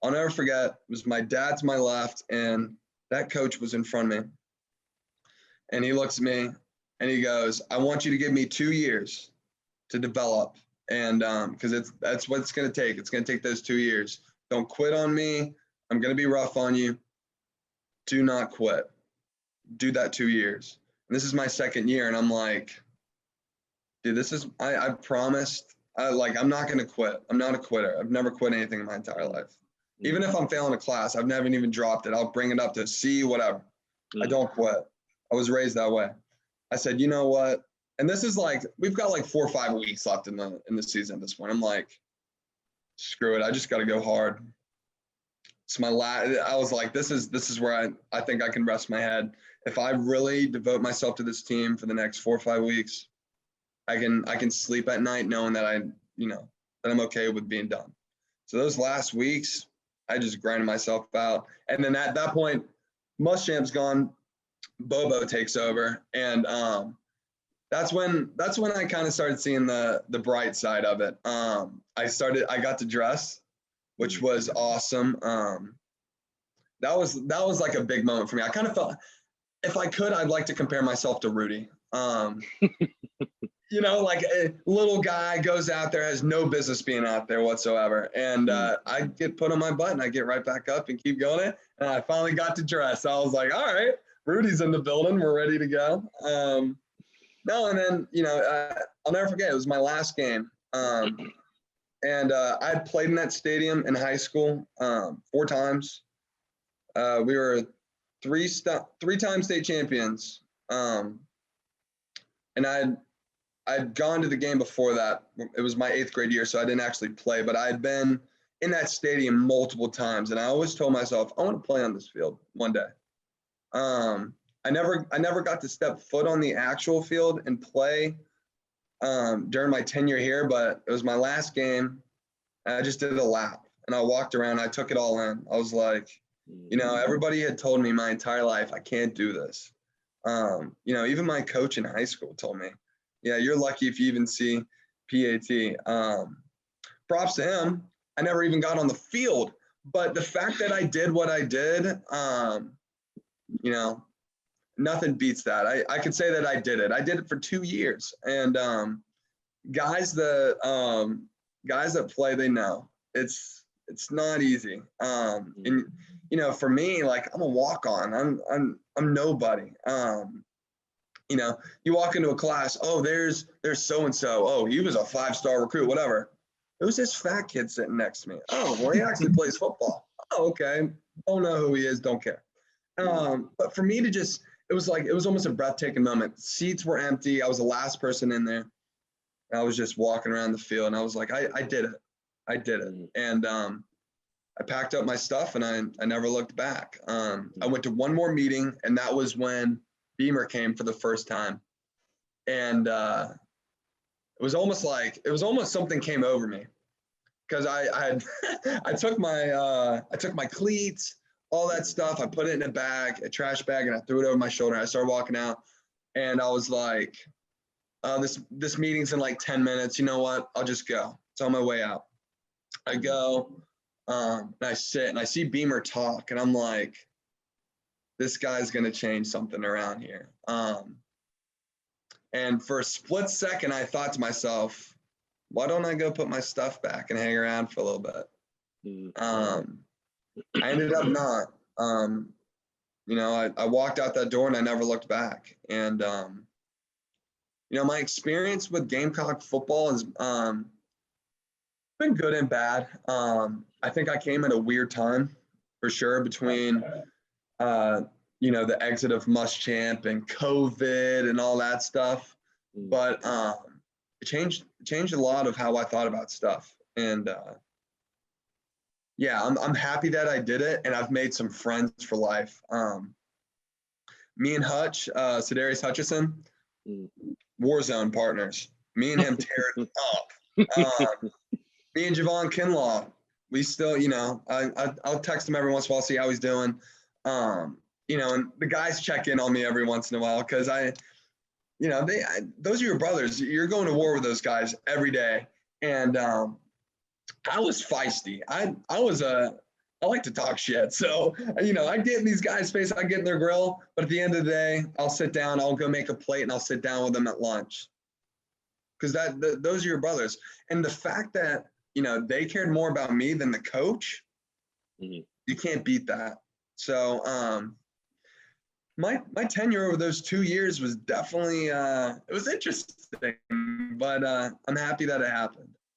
I'll never forget, it was my dad to my left, and that coach was in front of me. And he looks at me, and he goes, I want you to give me 2 years to develop. And because that's what it's going to take. It's going to take those 2 years. Don't quit on me. I'm going to be rough on you. Do not quit. Do that 2 years. And this is my second year, and I'm like, dude, I promised. I'm not going to quit. I'm not a quitter. I've never quit anything in my entire life. Even if I'm failing a class, I've never even dropped it. I'll bring it up to C, whatever. I don't quit. I was raised that way. I said, you know what? And this is like, we've got like 4 or 5 weeks left in the season at this point. I'm like, screw it. I just got to go hard. It's my last. I was like, this is where I think I can rest my head. If I really devote myself to this team for the next 4 or 5 weeks, I can sleep at night knowing that that I'm okay with being done. So those last weeks, I just grinded myself out. And then at that point, Muschamp's gone, Bobo takes over, and that's when I kind of started seeing the bright side of it. I got to dress, which was awesome. That was like a big moment for me. I kind of felt, if I could, I'd like to compare myself to Rudy. Like a little guy goes out there, has no business being out there whatsoever. And I get put on my butt, and I get right back up and keep going. And I finally got to dress. I was like, all right, Rudy's in the building. We're ready to go. And then, I'll never forget. It was my last game. And I had played in that stadium in high school 4 times. We were 3-time state champions. And I'd gone to the game before that. It was my 8th grade year, so I didn't actually play, but I had been in that stadium multiple times, and I always told myself, I want to play on this field one day. I never got to step foot on the actual field and play during my tenure here, but it was my last game. I just did a lap, and I walked around. I took it all in. I was like, everybody had told me my entire life, I can't do this. Even my coach in high school told me, yeah, you're lucky if you even see PAT. Props to him. I never even got on the field, but the fact that I did what I did, nothing beats that. I could say that I did it. I did it for 2 years, and guys that play, they know it's not easy. And for me, like, I'm a walk-on. I'm nobody. You walk into a class, oh, there's so-and-so. Oh, he was a 5-star recruit, whatever. It was this fat kid sitting next to me. Oh, well, he actually plays football. Oh, okay. Don't know who he is. Don't care. But for me to it was almost a breathtaking moment. Seats were empty. I was the last person in there. I was just walking around the field, and I was like, I did it. I did it. And I packed up my stuff, and I never looked back. I went to one more meeting, and that was when Beamer came for the first time. And it was almost something came over me, because I took my cleats, all that stuff. I put it in a trash bag, and I threw it over my shoulder. I started walking out, and I was like, this meeting's in like 10 minutes. You know what? I'll just go. It's on my way out. I go, and I sit, and I see Beamer talk, and I'm like, this guy's going to change something around here. And for a split second, I thought to myself, why don't I go put my stuff back and hang around for a little bit? I ended up not. I walked out that door, and I never looked back. And, my experience with Gamecock football has been good and bad. I think I came at a weird time, for sure, between the exit of Muschamp and COVID and all that stuff. But it changed a lot of how I thought about stuff. And I'm happy that I did it, and I've made some friends for life. Me and Hutch, Sedarius Hutchison, Warzone partners. Me and him tear it up. Me and Javon Kinlaw, we still, I'll text him every once in a while, see how he's doing. And the guys check in on me every once in a while, because those are your brothers. You're going to war with those guys every day. And I was feisty. I was a I like to talk shit. So, I get in these guys' face, I get in their grill, but at the end of the day, I'll sit down, I'll go make a plate, and I'll sit down with them at lunch. Because those are your brothers. And the fact that, they cared more about me than the coach, you can't beat that. So, my tenure over those 2 years was definitely it was interesting, but I'm happy that it happened.